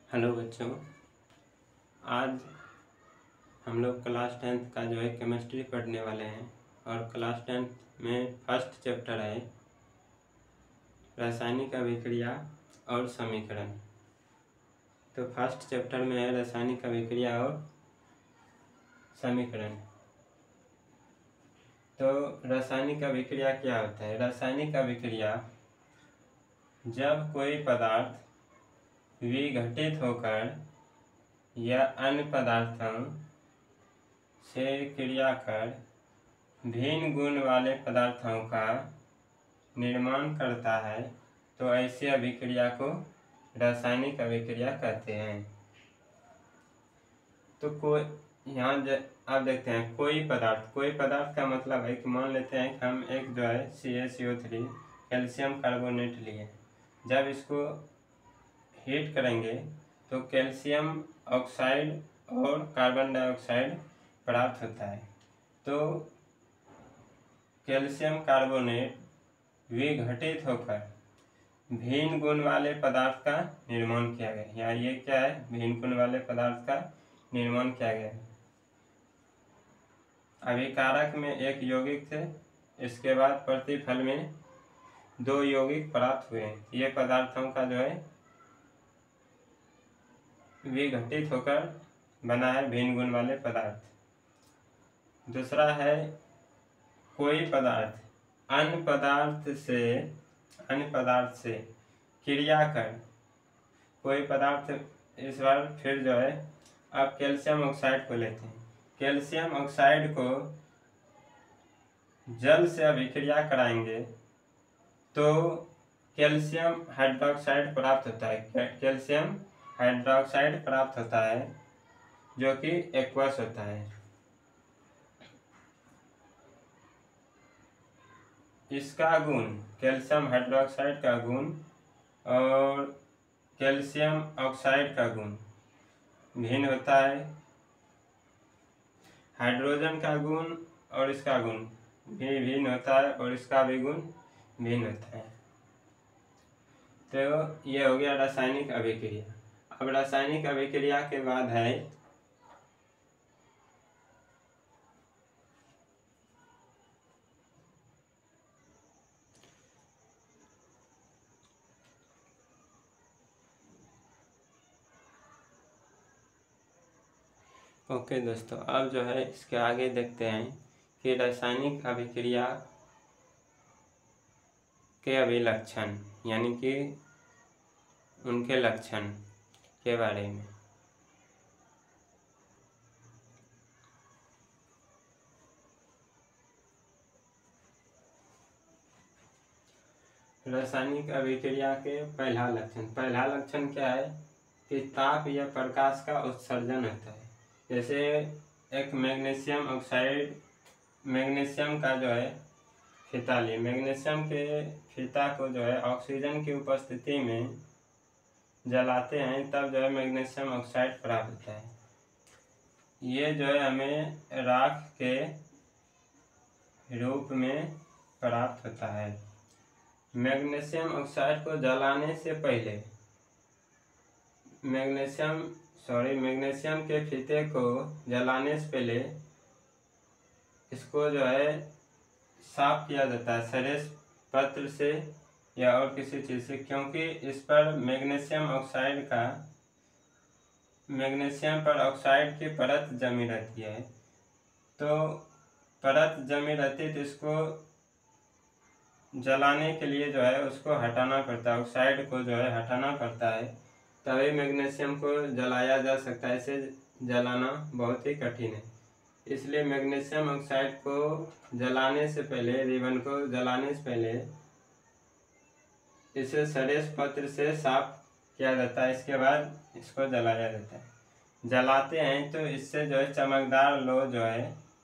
Hello बच्चों, आज हम लोग क्लास 10th का केमिस्ट्री पढ़ने वाले हैं और क्लास 10th में फर्स्ट चैप्टर है रासायनिक अभिक्रिया और समीकरण। तो फर्स्ट चैप्टर में है रासायनिक अभिक्रिया और समीकरण। तो रासायनिक अभिक्रिया क्या होता है? रासायनिक अभिक्रिया जब कोई पदार्थ विघटित होकर या अन्य पदार्थों से क्रिया कर भिन्न गुण वाले पदार्थों का निर्माण करता है, तो ऐसी अभिक्रिया को रासायनिक अभिक्रिया कहते हैं। तो कोई यहाँ आप देखते हैं कोई पदार्थ का मतलब है कि मान लेते हैं कि हम एक CaCO3 कैल्शियम कार्बोनेट लिए। जब इसको हीट करेंगे तो कैल्शियम ऑक्साइड और कार्बन डाइऑक्साइड प्राप्त होता है। तो कैल्शियम कार्बोनेट विघटित होकर भिन्न गुण वाले पदार्थ का निर्माण किया गया। यहाँ ये क्या है? भिन्न गुण वाले पदार्थ का निर्माण किया गया। अभिकारक में एक यौगिक थे, इसके बाद प्रतिफल में 2 यौगिक प्राप्त हुए। ये पदार्थों का विघटित होकर बना है भिन्न गुण वाले पदार्थ। दूसरा है कोई पदार्थ अन्य पदार्थ से क्रिया कर कोई पदार्थ, इस बार फिर अब कैल्शियम ऑक्साइड को लेते हैं। कैल्शियम ऑक्साइड को जल से अभिक्रिया कराएंगे तो कैल्शियम हाइड्रोक्साइड प्राप्त होता है। कैल्शियम हाइड्रोक्साइड प्राप्त होता है जो कि एक्वस होता है। इसका गुण, कैल्शियम हाइड्रोक्साइड का गुण और कैल्शियम ऑक्साइड का गुण भिन्न होता है। हाइड्रोजन का गुण और इसका गुण भी भिन्न होता है और इसका भी गुण भिन्न होता है। तो ये हो गया रासायनिक अभिक्रिया। अब रासायनिक अभिक्रिया के बाद है ओके दोस्तों, अब इसके आगे देखते हैं कि रासायनिक अभिक्रिया के अभिलक्षण यानी कि उनके लक्षण के बारे में। रासायनिक अभिक्रिया के पहला लक्षण क्या है कि ताप या प्रकाश का उत्सर्जन होता है। जैसे एक मैग्नीशियम ऑक्साइड, मैग्नीशियम का फीता लिए, मैग्नीशियम के फीता को ऑक्सीजन की उपस्थिति में जलाते हैं, तब मैग्नीशियम ऑक्साइड प्राप्त होता है। ये हमें राख के रूप में प्राप्त होता है। मैग्नीशियम ऑक्साइड को जलाने से पहले मैग्नीशियम के फीते को जलाने से पहले इसको साफ किया जाता है सरेश पत्र से या और किसी चीज़ से, क्योंकि इस पर मैग्नीशियम पर ऑक्साइड की परत जमी रहती है। तो परत जमी रहती है तो इसको जलाने के लिए उसको हटाना पड़ता है, ऑक्साइड को हटाना पड़ता है, तभी मैग्नीशियम को जलाया जा सकता है। इसे जलाना बहुत ही कठिन है, इसलिए मैग्नीशियम ऑक्साइड को जलाने से पहले, रिबन को जलाने से पहले इसे सरेश पत्र से साफ किया जाता है। इसके बाद इसको जलाया जाता है। जलाते हैं तो इससे चमकदार लो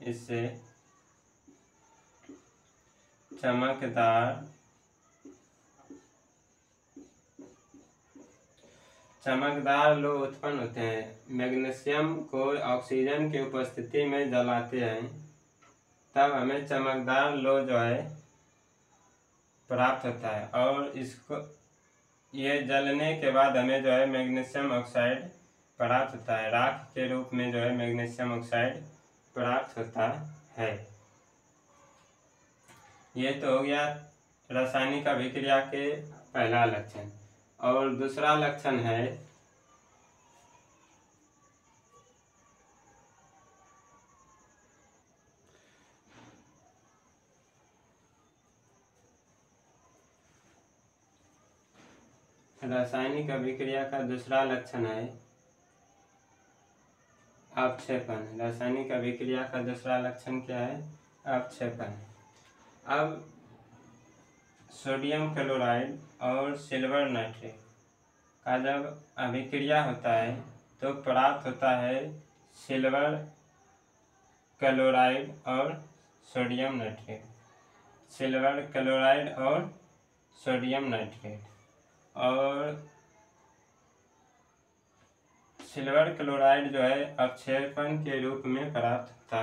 इससे चमकदार लो उत्पन्न होते हैं। मैग्नीशियम को ऑक्सीजन की उपस्थिति में जलाते हैं, तब हमें चमकदार लो प्राप्त होता है। और ये जलने के बाद हमें जो है मैग्नीशियम ऑक्साइड प्राप्त होता है, राख के रूप में जो है मैग्नीशियम ऑक्साइड प्राप्त होता है। ये तो हो गया रासायनिक अभिक्रिया के पहला लक्षण। और दूसरा लक्षण है रासायनिक अभिक्रिया का दूसरा लक्षण है अपक्षेपण। रासायनिक अभिक्रिया का दूसरा लक्षण क्या है? अपक्षेपण। अब सोडियम क्लोराइड और सिल्वर नाइट्रेट का जब अभिक्रिया होता है तो प्राप्त होता है सिल्वर क्लोराइड और सोडियम नाइट्रेट। सिल्वर क्लोराइड और सोडियम नाइट्रेट। और सिल्वर क्लोराइड जो है अपक्षेपण के रूप में प्राप्त होता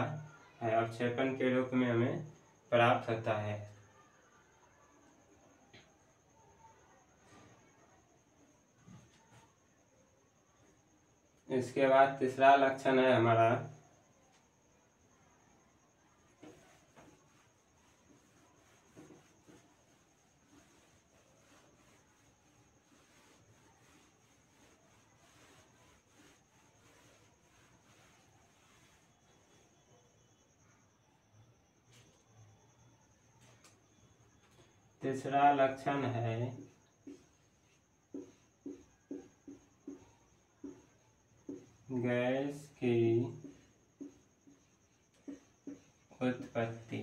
है, अपक्षेपण के रूप में हमें प्राप्त होता है। इसके बाद तीसरा लक्षण है हमारा गैस की उत्पत्ति।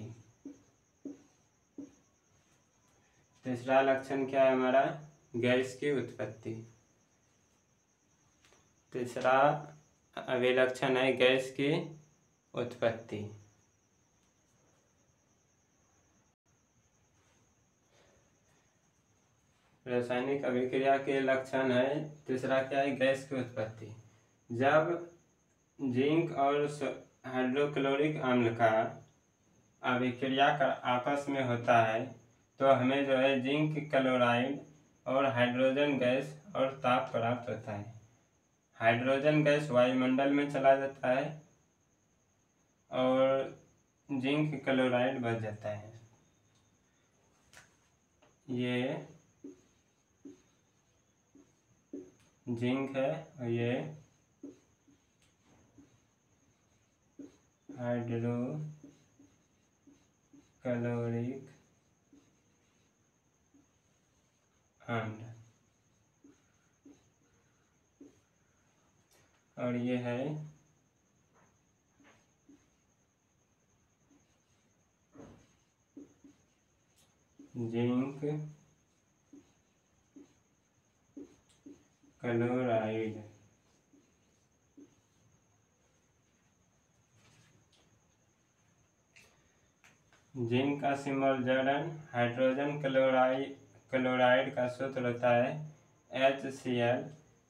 तीसरा लक्षण क्या है हमारा? गैस की उत्पत्ति। तीसरा अभिलक्षण है गैस की उत्पत्ति। रासायनिक अभिक्रिया के लक्षण है तीसरा क्या है? गैस की उत्पत्ति। जब जिंक और हाइड्रोक्लोरिक अम्ल का अभिक्रिया का आपस में होता है तो हमें जो है जिंक क्लोराइड और हाइड्रोजन गैस और ताप प्राप्त होता है। हाइड्रोजन गैस वायुमंडल में चला जाता है और जिंक क्लोराइड बच जाता है। ये जिंक है और ये हाइड्रोक्लोरिक अम्ल और ये है जिंक क्लोराइड। जिंक का सिंबल Zn, हाइड्रोजन क्लोराइड का सूत्र होता है HCl,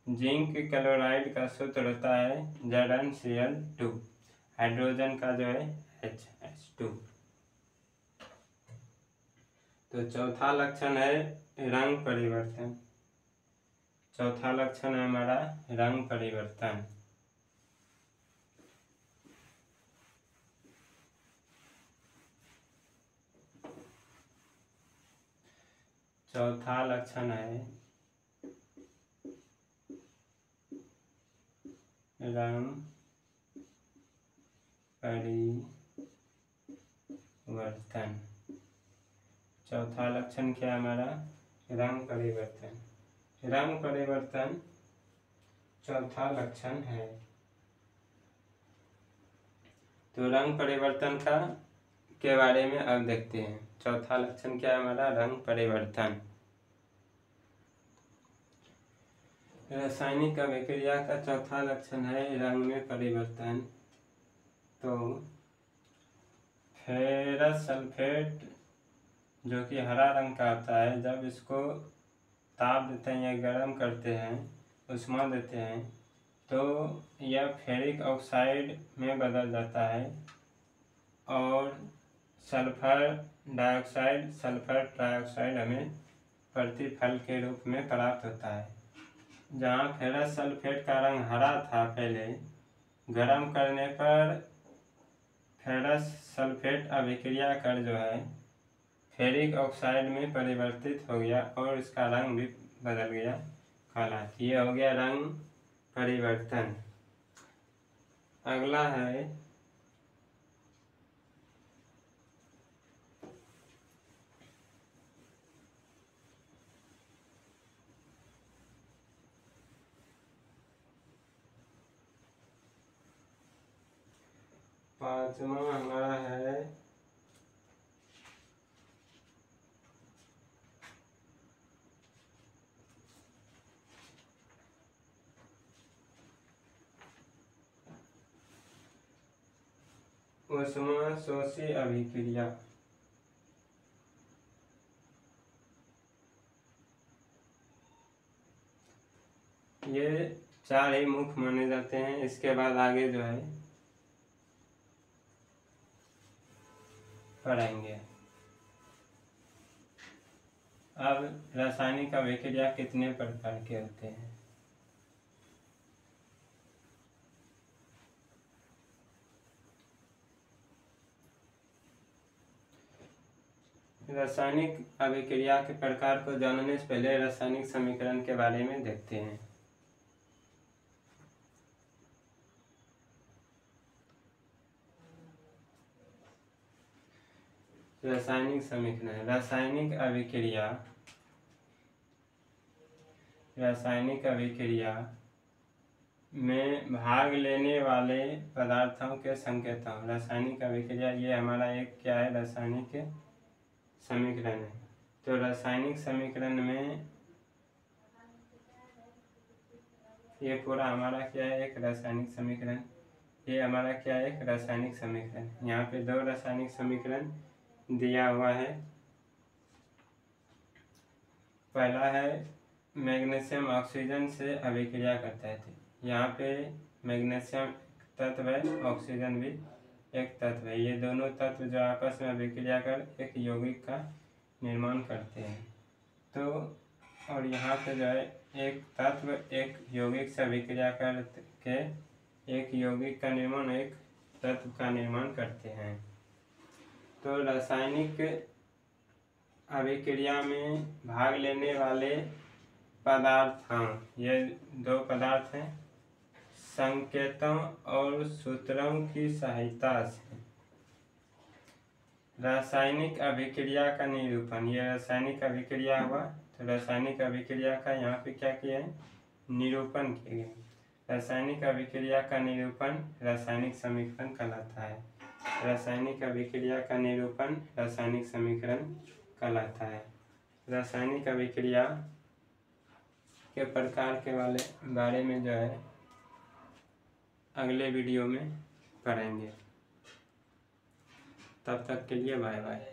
जिंक क्लोराइड का सूत्र होता है ZnCl2, हाइड्रोजन का जो है H2। तो चौथा लक्षण है रंग परिवर्तन। चौथा लक्षण है हमारा रंग परिवर्तन। चौथा लक्षण है रंग परिवर्तन। चौथा लक्षण क्या है हमारा? रंग परिवर्तन। रंग परिवर्तन चौथा लक्षण है। तो रंग परिवर्तन के बारे में अब देखते हैं। चौथा लक्षण क्या है हमारा? रंग परिवर्तन। रासायनिक अभिक्रिया का चौथा लक्षण है रंग में परिवर्तन। तो फेरस सल्फेट जो कि हरा रंग का होता है, जब इसको ताप देते हैं या गर्म करते हैं, उष्मा देते हैं, तो यह फेरिक ऑक्साइड में बदल जाता है और सल्फर ट्राइऑक्साइड हमें प्रतिफल के रूप में प्राप्त होता है। जहाँ फेरस सल्फेट का रंग हरा था पहले, गर्म करने पर फेरस सल्फेट अभिक्रिया कर जो है फेरिक ऑक्साइड में परिवर्तित हो गया और इसका रंग भी बदल गया काला। ये हो गया रंग परिवर्तन। अगला है पांचवा हमारा है ऊष्माशोषी अभिक्रिया। ये 4 ही मुख्य माने जाते हैं। इसके बाद आगे जो है पढ़ेंगे। अब रासायनिक अभिक्रिया कितने प्रकार के होते हैं? रासायनिक अभिक्रिया के प्रकार को जानने से पहले रासायनिक समीकरण के बारे में देखते हैं। रासायनिक समीकरण। रासायनिक अभिक्रिया में भाग लेने वाले पदार्थों के संकेतों। रासायनिक अभिक्रिया ये हमारा एक क्या है? रासायनिक समीकरण है। तो रासायनिक समीकरण में ये पूरा हमारा क्या है? एक रासायनिक समीकरण। ये हमारा क्या है? एक रासायनिक समीकरण। यहाँ पे 2 रासायनिक समीकरण दिया हुआ है। पहला है मैग्नीशियम ऑक्सीजन से अभिक्रिया करता है। यहाँ पे मैग्नीशियम तत्व है, ऑक्सीजन भी एक तत्व है। ये दोनों तत्व जो आपस में अभिक्रिया कर एक यौगिक का निर्माण करते हैं। तो और यहाँ पे जो है एक तत्व एक यौगिक से अभिक्रिया करके एक यौगिक का निर्माण, एक तत्व का निर्माण करते हैं। तो रासायनिक अभिक्रिया में भाग लेने वाले पदार्थों, ये 2 पदार्थ हैं, संकेतों और सूत्रों की सहायता से रासायनिक अभिक्रिया का निरूपण। ये रासायनिक अभिक्रिया हुआ, तो रासायनिक अभिक्रिया का यहाँ पे क्या किया है? निरूपण किया गया। रासायनिक अभिक्रिया का निरूपण रासायनिक समीकरण कहलाता है। रासायनिक अभिक्रिया का निरूपण रासायनिक समीकरण कहलाता है। रासायनिक अभिक्रिया के प्रकार के बारे में जो है अगले वीडियो में पढ़ेंगे। तब तक के लिए बाय बाय।